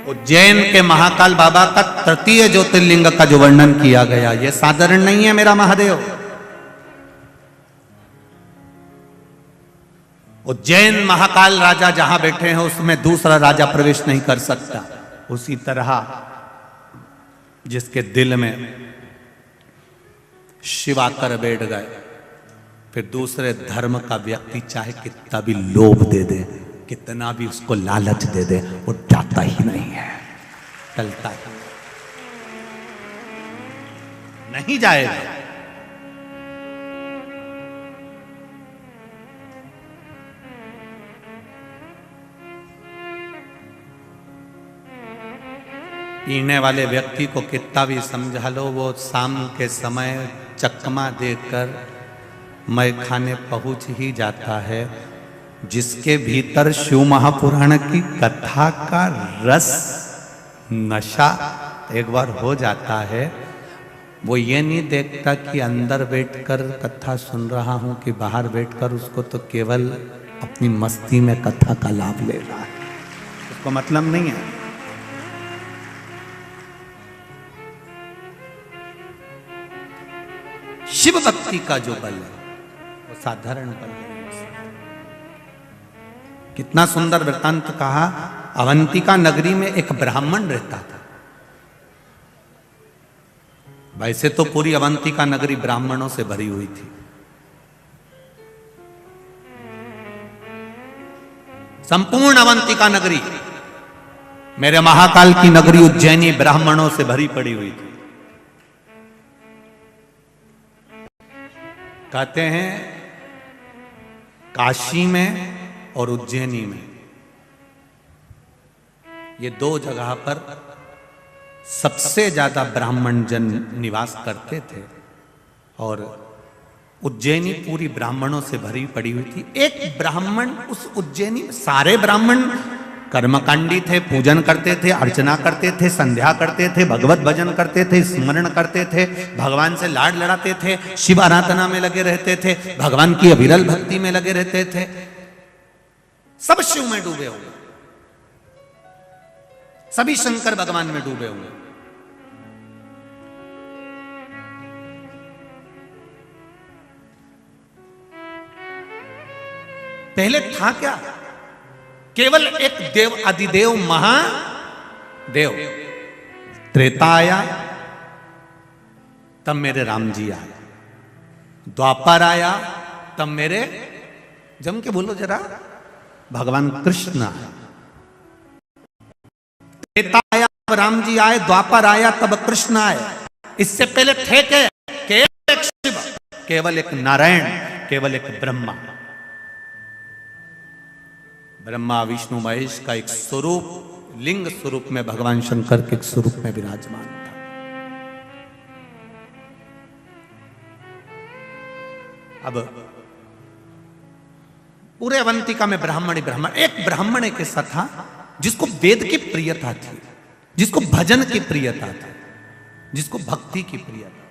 उज्जैन के महाकाल बाबा का तृतीय ज्योतिर्लिंग का जो वर्णन किया गया, यह साधारण नहीं है मेरा महादेव। उज्जैन महाकाल राजा जहां बैठे हैं उसमें दूसरा राजा प्रवेश नहीं कर सकता। उसी तरह जिसके दिल में शिव आकर बैठ गए, फिर दूसरे धर्म का व्यक्ति चाहे कितना भी लोभ दे दे, कितना भी उसको लालच दे दे, वो जाता ही नहीं है, टलता ही नहीं जाएगा। पीने वाले व्यक्ति को कितना भी समझा लो, वो शाम के समय चकमा देकर मैं खाने पहुंच ही जाता है। जिसके भीतर शिव महापुराण की कथा का रस नशा एक बार हो जाता है, वो ये नहीं देखता कि अंदर बैठकर कथा सुन रहा हूं कि बाहर बैठकर, उसको तो केवल अपनी मस्ती में कथा का लाभ ले रहा है, उसको मतलब नहीं है। शिव भक्ति का जो बल है वो साधारण बल है। कितना सुंदर वृत्तांत कहा। अवंतिका नगरी में एक ब्राह्मण रहता था। वैसे तो पूरी अवंतिका नगरी ब्राह्मणों से भरी हुई थी। संपूर्ण अवंतिका नगरी, मेरे महाकाल की नगरी उज्जैनी ब्राह्मणों से भरी पड़ी हुई थी। कहते हैं काशी में और उज्जैनी में, ये दो जगह पर सबसे ज्यादा ब्राह्मण जन निवास करते थे, और उज्जैनी पूरी ब्राह्मणों से भरी पड़ी हुई थी। एक ब्राह्मण उस उज्जैनी, सारे ब्राह्मण कर्मकांडी थे, पूजन करते थे, अर्चना करते थे, संध्या करते थे, भगवत भजन करते थे, स्मरण करते थे, भगवान से लाड लड़ाते थे, शिव आराधना में लगे रहते थे, भगवान की अविरल भक्ति में लगे रहते थे। सब शिव में डूबे हुए, सभी शंकर भगवान में डूबे हुए। पहले था क्या? केवल एक देव, अधिदेव महादेव। त्रेता आया तब मेरे राम जी आए, द्वापर आया तब मेरे, जम के बोलो जरा, भगवान कृष्ण आए। त्रेता आया तब राम जी आए, द्वापर आया तब कृष्ण आए। इससे पहले थे के केवल एक शिव, केवल एक नारायण, केवल एक ब्रह्मा। ब्रह्मा विष्णु महेश का एक स्वरूप, लिंग स्वरूप में भगवान शंकर के एक स्वरूप में विराजमान था। अब पूरे अवंतिका में ब्राह्मण ही ब्राह्मण। एक ब्राह्मण एक ऐसा था जिसको वेद की प्रियता थी, जिसको भजन की प्रियता थी, जिसको भक्ति की प्रियता।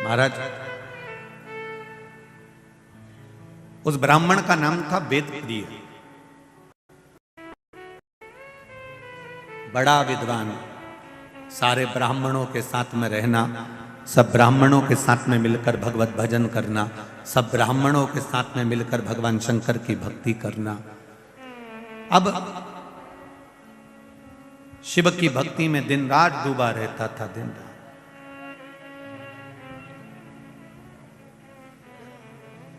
महाराज, उस ब्राह्मण का नाम था वेद प्रिय। बड़ा विद्वान, सारे ब्राह्मणों के साथ में रहना, सब ब्राह्मणों के साथ में मिलकर भगवत भजन करना, सब ब्राह्मणों के साथ में मिलकर भगवान शंकर की भक्ति करना। अब शिव की भक्ति में दिन रात डूबा रहता था, दिन रात।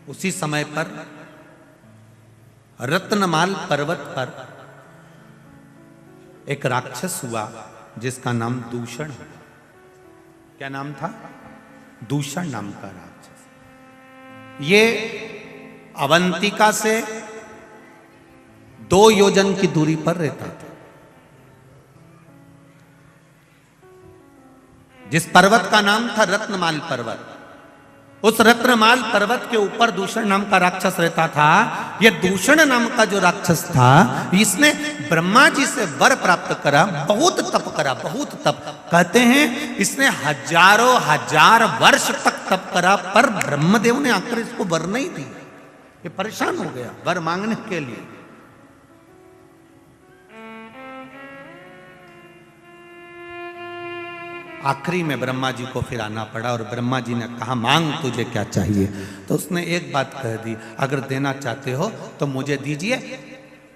उसी समय पर रत्नमाल पर्वत पर एक राक्षस हुआ जिसका नाम दूषण है। क्या नाम था? दूषण नाम का राक्षस। ये अवंतिका से 2 योजन की दूरी पर रहता था। जिस पर्वत का नाम था रत्नमाल पर्वत, उस रत्नमाल पर्वत के ऊपर दूषण नाम का राक्षस रहता था। यह दूषण नाम का जो राक्षस था, इसने ब्रह्मा जी से वर प्राप्त करा, बहुत तप करा, बहुत तप। कहते हैं इसने हजारों हजार वर्ष तक तप करा, पर ब्रह्मदेव ने आकर इसको वर नहीं दी। ये परेशान हो गया वर मांगने के लिए। आखिरी में ब्रह्मा जी को फिर आना पड़ा और ब्रह्मा जी ने कहा मांग तुझे क्या चाहिए। तो उसने एक बात कह दी, अगर देना चाहते हो तो मुझे दीजिए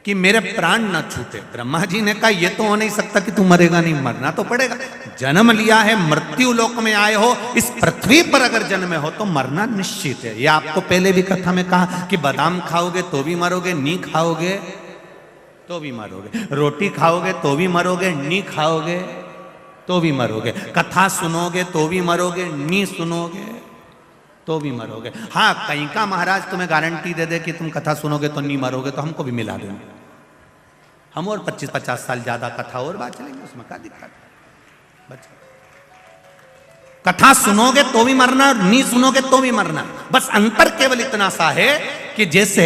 कि मेरे प्राण न छूटे। ब्रह्मा जी ने कहा ये तो हो नहीं सकता कि तू मरेगा नहीं, मरना तो पड़ेगा। जन्म लिया है, मृत्यु लोक में आए हो, इस पृथ्वी पर अगर जन्मे हो तो मरना निश्चित है। ये आपको पहले भी कथा में कहा कि बादाम खाओगे तो भी मरोगे, नी खाओगे तो भी मरोगे, रोटी खाओगे तो भी मरोगे, नी खाओगे तो भी मरोगे, कथा सुनोगे तो भी मरोगे, नी सुनोगे तो भी मरोगे। हाँ, कहीं का महाराज तुम्हें गारंटी दे दे कि तुम कथा सुनोगे तो नहीं मरोगे तो हमको भी मिला देना, हम और 25-50 साल ज्यादा कथा और बात चलेंगे, उसमें क्या दिक्कत है। कथा सुनोगे तो भी मरना और नहीं सुनोगे तो भी मरना। बस अंतर केवल इतना सा है कि जैसे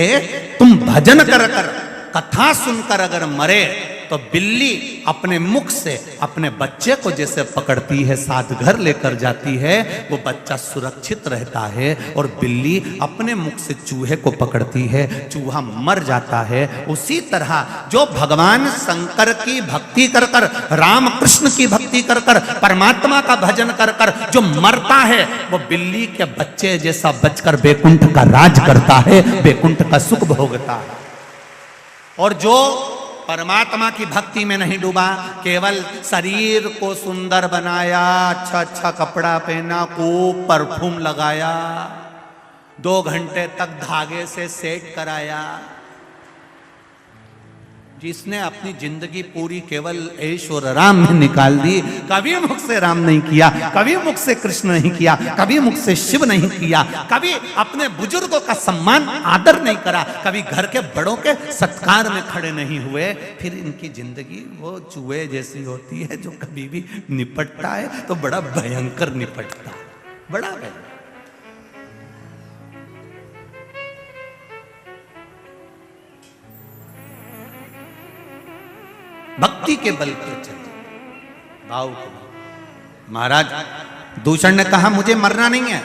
तुम भजन कर कर कथा सुनकर अगर मरे तो बिल्ली अपने मुख से अपने बच्चे को जैसे पकड़ती है, साथ घर लेकर जाती है, वो बच्चा सुरक्षित रहता है। और बिल्ली अपने मुख से चूहे को पकड़ती है, चूहा मर जाता है। उसी तरह जो भगवान शंकर की भक्ति कर कर, राम कृष्ण की भक्ति कर कर, परमात्मा का भजन कर कर जो मरता है वो बिल्ली के बच्चे जैसा बचकर बैकुंठ का राज करता है, बैकुंठ का सुख भोगता है। और जो परमात्मा की भक्ति में नहीं डूबा, केवल शरीर को सुंदर बनाया, अच्छा अच्छा कपड़ा पहना, खूब परफ्यूम लगाया, 2 घंटे तक धागे से सेट कराया, जिसने अपनी जिंदगी पूरी केवल ऐश और राम में निकाल दी, कभी मुख से राम नहीं किया, कभी मुख से कृष्ण नहीं किया, कभी मुख से शिव नहीं किया, कभी अपने बुजुर्गों का सम्मान आदर नहीं करा, कभी घर के बड़ों के सत्कार में खड़े नहीं हुए, फिर इनकी जिंदगी वो चूहे जैसी होती है जो कभी भी निपटता है तो बड़ा भयंकर निपटता है, बड़ा भयंकर। भक्ति के बल पर चलते, भाव को। महाराज दूषण ने कहा मुझे मरना नहीं है,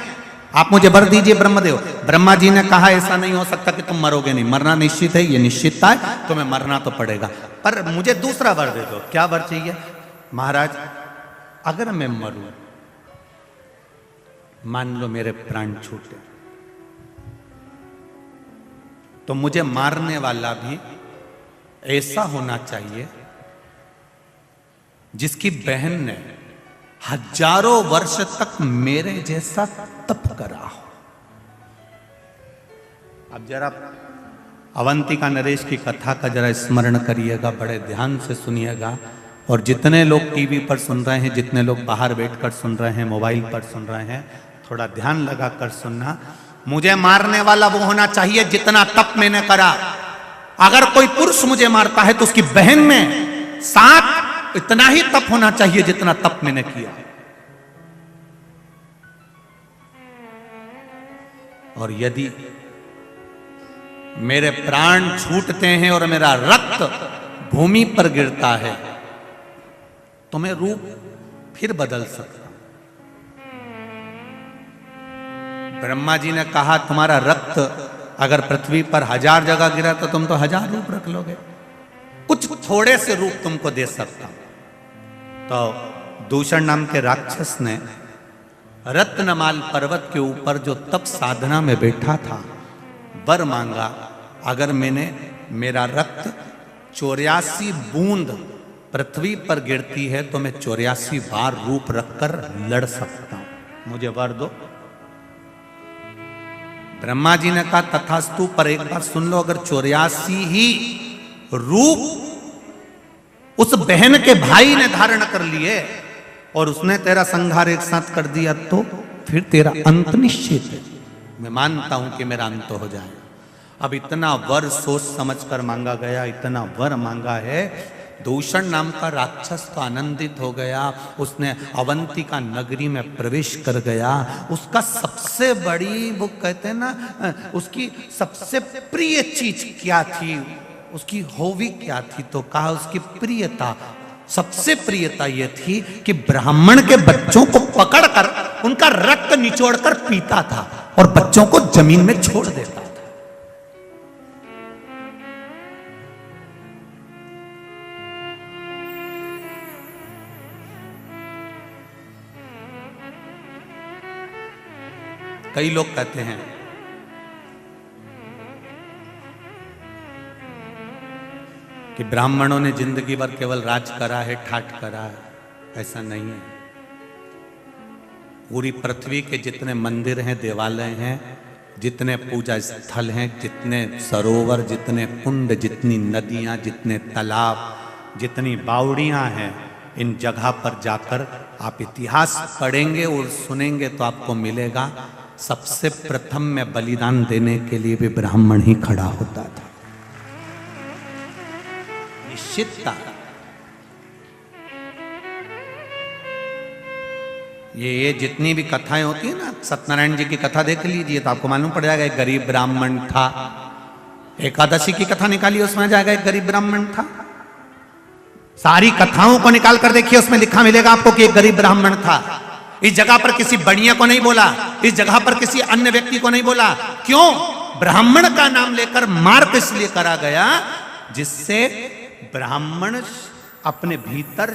आप मुझे वर दीजिए ब्रह्मदेव। ब्रह्मा जी ने कहा ऐसा नहीं हो सकता कि तुम मरोगे नहीं, मरना निश्चित है, ये निश्चितता है, तुम्हें मरना तो पड़ेगा, पर मुझे दूसरा वर दे दो। क्या वर चाहिए? महाराज अगर मैं मरूं, मान लो मेरे प्राण छूटे, तो मुझे मारने वाला भी ऐसा होना चाहिए जिसकी बहन ने हजारों वर्ष तक मेरे जैसा तप करा हो। अब जरा अवंतिका नरेश की कथा का जरा स्मरण करिएगा, बड़े ध्यान से सुनिएगा। और जितने लोग टीवी पर सुन रहे हैं, जितने लोग बाहर बैठकर सुन रहे हैं, मोबाइल पर सुन रहे हैं, थोड़ा ध्यान लगाकर सुनना। मुझे मारने वाला वो होना चाहिए जितना तप मैंने करा। अगर कोई पुरुष मुझे मारता है तो उसकी बहन में साथ इतना ही तप होना चाहिए जितना तप मैंने किया। और यदि मेरे प्राण छूटते हैं और मेरा रक्त भूमि पर गिरता है तो मैं रूप फिर बदल सकता हूं। ब्रह्मा जी ने कहा तुम्हारा रक्त अगर पृथ्वी पर 1000 जगह गिरा तो तुम तो 1000 रूप रख लोगे, कुछ थोड़े से रूप तुमको दे सकता हूं। तो दूषण नाम के राक्षस ने रत्नमाल पर्वत के ऊपर जो तप साधना में बैठा था वर मांगा, अगर मैंने मेरा रक्त 84 बूंद पृथ्वी पर गिरती है तो मैं 84 बार रूप रखकर लड़ सकता हूं, मुझे वर दो। ब्रह्मा जी ने कहा तथास्तु, पर एक बार सुन लो, अगर 84 ही रूप उस बहन के भाई ने धारण कर लिए और उसने तेरा संहार एक साथ कर दिया तो फिर तेरा अंत निश्चित है। मैं मानता हूं कि मेरा अंत हो जाए। अब इतना वर सोच समझकर मांगा गया, इतना वर मांगा है। दूषण नाम का राक्षस तो आनंदित हो गया, उसने अवंतिका नगरी में प्रवेश कर गया। उसका सबसे बड़ी, वो कहते हैं ना, उसकी सबसे प्रिय चीज क्या थी, उसकी हॉबी क्या थी, तो कहा उसकी प्रियता, सबसे प्रियता यह थी कि ब्राह्मण के बच्चों को पकड़कर उनका रक्त निचोड़कर पीता था और बच्चों को जमीन में छोड़ देता था। कई लोग कहते हैं कि ब्राह्मणों ने जिंदगी भर केवल राज करा है, ठाट करा है। ऐसा नहीं है। पूरी पृथ्वी के जितने मंदिर हैं, देवालय हैं, जितने पूजा स्थल हैं, जितने सरोवर, जितने कुंड, जितनी नदियां, जितने तालाब, जितनी बावड़ियां हैं, इन जगह पर जाकर आप इतिहास पढ़ेंगे और सुनेंगे तो आपको मिलेगा सबसे प्रथम में बलिदान देने के लिए भी ब्राह्मण ही खड़ा होता था। निश्चितता। ये जितनी भी कथाएं होती है ना, सत्यनारायण जी की कथा देख लीजिए तो आपको मालूम पड़ जाएगा एक गरीब ब्राह्मण था। एकादशी की कथा निकालिए, उसमें आ जाएगा एक गरीब ब्राह्मण था। सारी कथाओं को निकाल कर देखिए, उसमें लिखा मिलेगा आपको कि एक गरीब ब्राह्मण था। इस जगह पर किसी बढ़िया को नहीं बोला, इस जगह पर किसी अन्य व्यक्ति को नहीं बोला। क्यों? ब्राह्मण का नाम लेकर मार्क इसलिए करा गया जिससे ब्राह्मण अपने भीतर